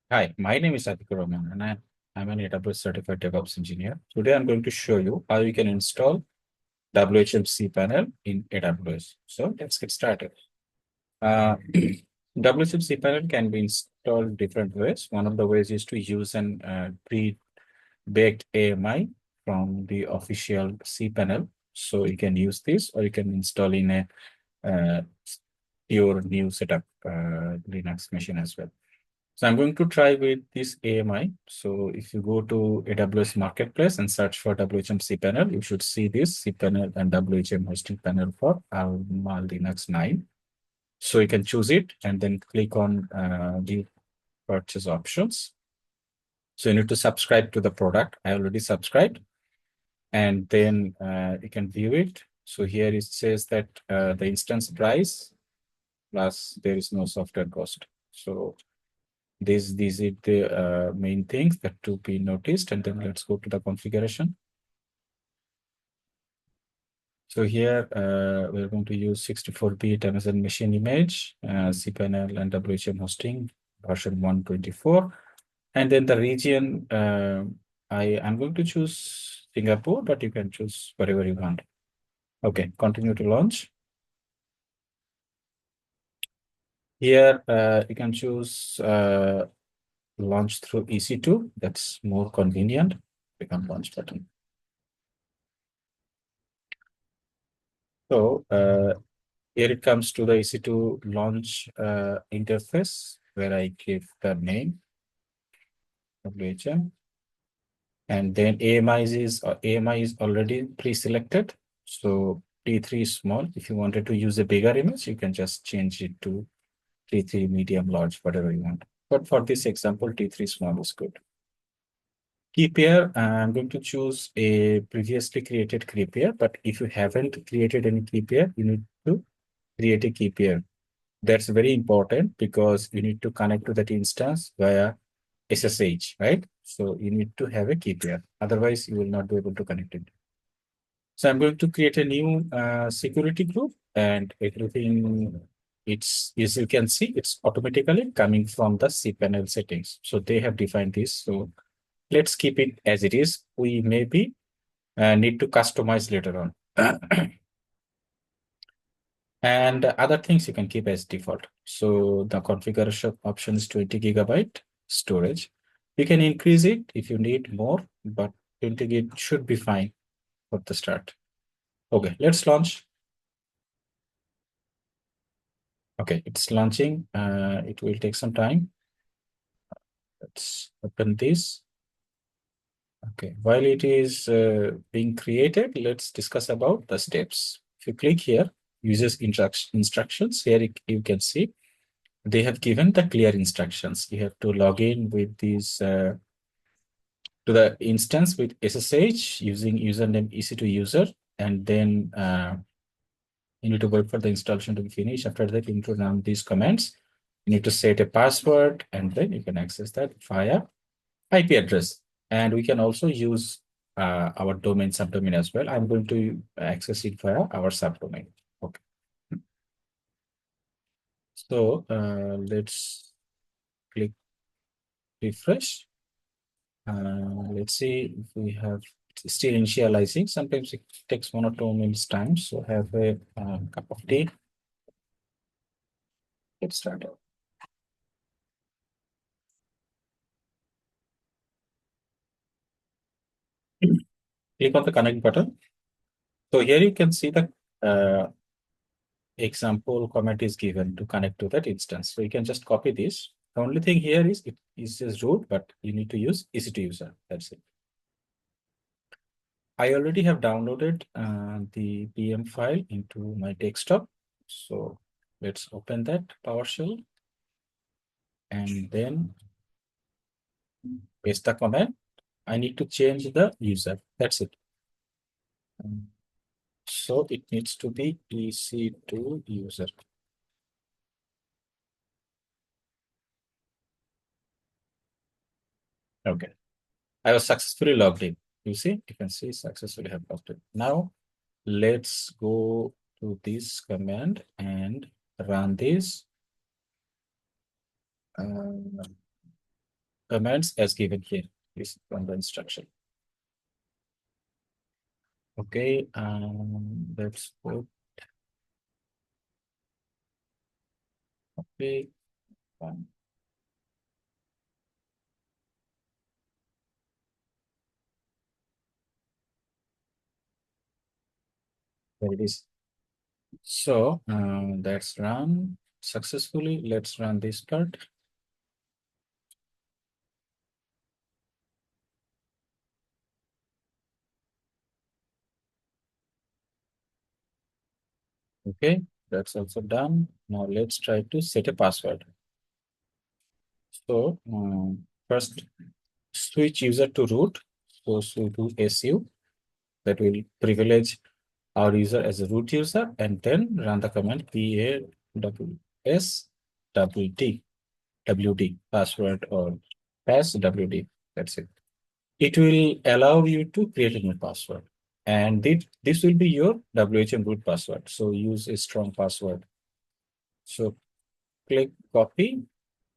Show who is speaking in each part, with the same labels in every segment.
Speaker 1: Hi, my name is Adhik Roman and I'm an AWS certified DevOps engineer. Today I'm going to show you how you can install WHM cPanel in AWS. So let's get started. WHM cPanel can be installed different ways. One of the ways is to use an pre-baked AMI from the official cPanel. So you can use this or you can install in a uh, your new setup Linux machine as well. So I'm going to try with this AMI. So if you go to AWS Marketplace and search for WHM cPanel, you should see this cPanel and WHM hosting panel for Alma Linux 9. So you can choose it and then click on the purchase options. So you need to subscribe to the product. I already subscribed. And then you can view it. So here it says that the instance price plus there is no software cost. So these are the main things that to be noticed. And then let's go to the configuration. So here we're going to use 64-bit Amazon machine image, cPanel and WHM hosting version 124. And then the region, I am going to choose Singapore, but you can choose whatever you want. Okay, continue to launch. Here you can choose launch through EC2. That's more convenient. Click on launch button. So here it comes to the EC2 launch interface where I give the name WHM, and then AMI is already pre-selected. So T3 is small. If you wanted to use a bigger image, you can just change it to T3 medium, large, whatever you want. But for this example, T3 small is good. Key pair, I'm going to choose a previously created key pair, but if you haven't created any key pair, you need to create a key pair. That's very important because you need to connect to that instance via SSH, right? So you need to have a key pair. Otherwise, you will not be able to connect it. So I'm going to create a new security group and everything. It's, as you can see, it's automatically coming from the cPanel settings. So they have defined this. So let's keep it as it is. We maybe need to customize later on. And other things you can keep as default. So the configuration option is 20 gigabyte storage. You can increase it if you need more, but 20 gig should be fine for the start. Okay, let's launch. Okay, it's launching. It will take some time. Let's open this. Okay, while it is being created, let's discuss about the steps. If you click here, users instructions, here you can see they have given the clear instructions. You have to log in with these to the instance with SSH using username EC2 user, and then you need to wait for the installation to be finished. After that, you need to run these commands. You need to set a password, and then you can access that via IP address. And we can also use our domain subdomain as well. I'm going to access it via our subdomain. Okay. So let's click refresh. Let's see if we have still initializing. Sometimes it takes 1 or 2 minutes time. So have a cup of tea. Get started. Click on the connect button. So here you can see the example comment is given to connect to that instance. So you can just copy this. The only thing here is it is just root, but you need to use EC2 user. That's it. I already have downloaded the PM file into my desktop. So let's open that PowerShell and then paste the command. I need to change the user. That's it. So it needs to be EC2 user. Okay. I was successfully logged in. You see, you can see successfully have logged in. Now let's go to this command and run this. commands as given here. This from the instruction. Okay, let's put okay. um, There it is. So that's run successfully. Let's run this part. Okay, that's also done. Now let's try to set a password. So first switch user to root. So sudo su that will privilege our user as a root user, and then run the command PAWSWD password or passwd. That's it. It will allow you to create a new password. And this will be your WHM root password. So use a strong password. So click copy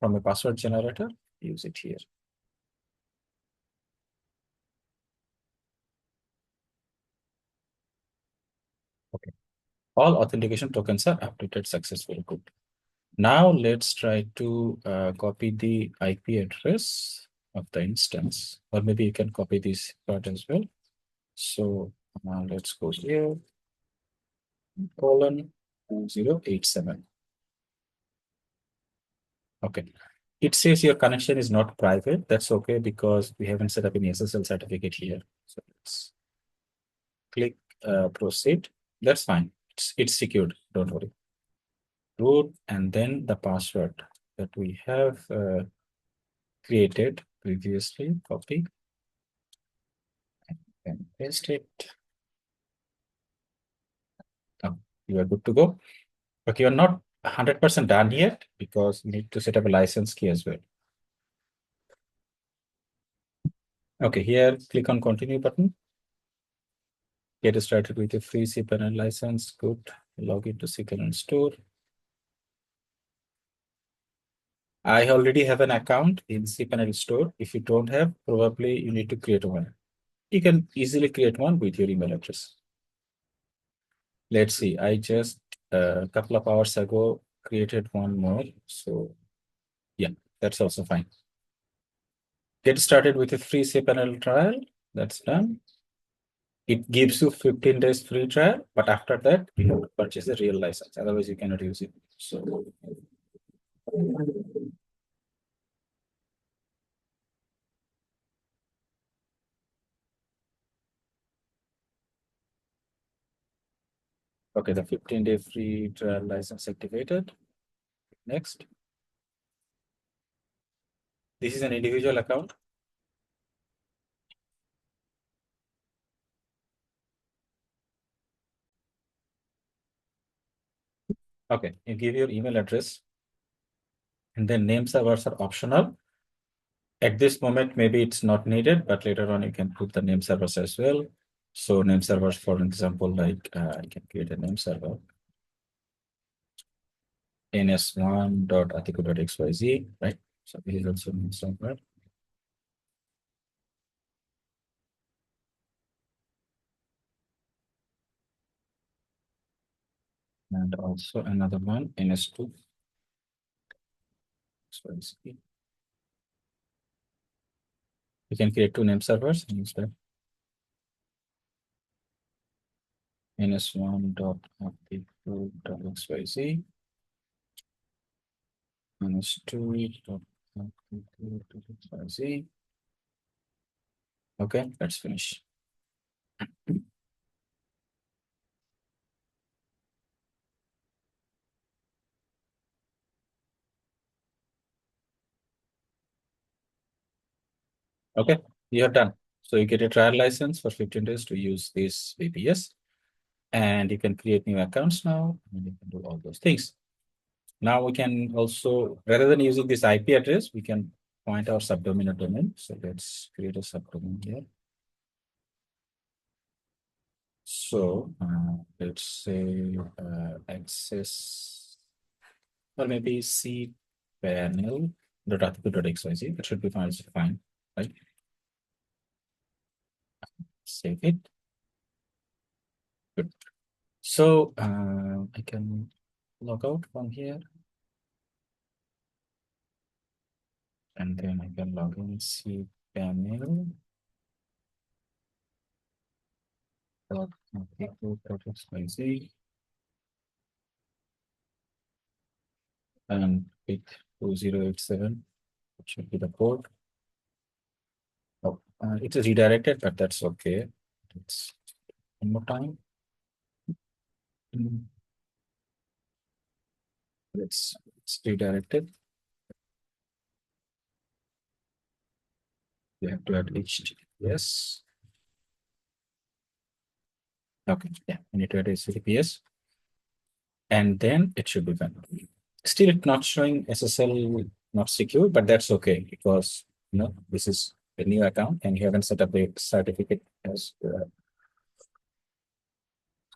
Speaker 1: from a password generator, use it here. Okay. All authentication tokens are updated successfully. Good. Now let's try to copy the IP address of the instance, or maybe you can copy this part as well. So let's go here, colon 2087. Okay. It says your connection is not private. That's okay because we haven't set up any SSL certificate here. So let's click proceed. That's fine. It's secured. Don't worry. Root and then the password that we have created previously. Copy and paste it. Oh, you are good to go. But you're not 100% done yet because you need to set up a license key as well. Okay, here click on continue button. Get started with a free cPanel license. Good. Log into cPanel store. I already have an account in cPanel store. If you don't have, probably you need to create one. You can easily create one with your email address. Let's see. I just a couple of hours ago created one more. So yeah, that's also fine. Get started with a free cPanel trial. That's done. It gives you 15 days free trial, but after that, you have to purchase a real license. Otherwise, you cannot use it. So okay, the 15-day free trial license activated. Next. This is an individual account. Okay, you give your email address and then name servers are optional. At this moment, maybe it's not needed, but later on you can put the name servers as well. So name servers, for example, like I can create a name server ns1.atiku.xyz, right? So this is also name server. And also another one, ns2. XYZ. You can create two name servers and use that. ns1.atiku.xyz. ns2.atiku.xyz. Okay, let's finish. Okay, you're done. So you get a trial license for 15 days to use this VPS, and you can create new accounts now, and you can do all those things. Now we can also, rather than using this IP address, we can point our subdomain or domain. So let's create a subdomain here. So let's say access, or maybe cPanel .xyz. That should be fine, right? Save it. Good. So I can log out from here, and then I can log in cPanel. .xyz and pick 2087. It should be the port. Oh, it is redirected, but that's okay. It's one more time. Mm, it's redirected. We have to add HTTPS. Okay, yeah, we need to add HTTPS, and then it should be done. Still, it's not showing SSL not secure, but that's okay because this is a new account and you haven't set up a certificate as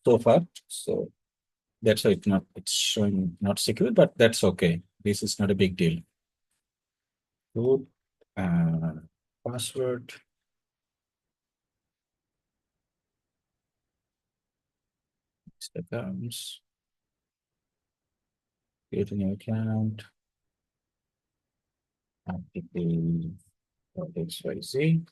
Speaker 1: so far. So that's why it's showing not secure, but that's okay. This is not a big deal. Root, password. Accounts. Create a new account. XYZ.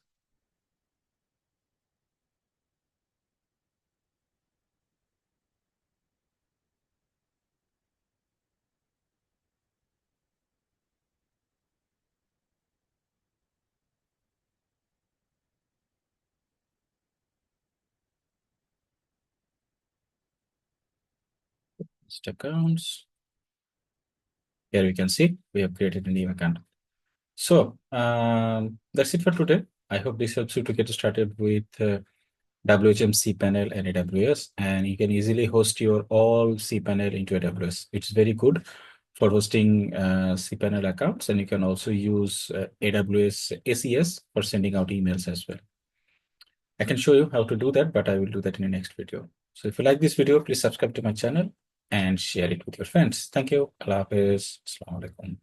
Speaker 1: Accounts. Here we can see we have created a new account. So that's it for today. I hope this helps you to get started with WHM cPanel and AWS, and you can easily host your all cPanel into AWS. It's very good for hosting cPanel accounts, and you can also use AWS ACS for sending out emails as well. I can show you how to do that, but I will do that in the next video. So if you like this video, please subscribe to my channel and share it with your friends. Thank you. Allah Hafiz. Assalamu alaikum.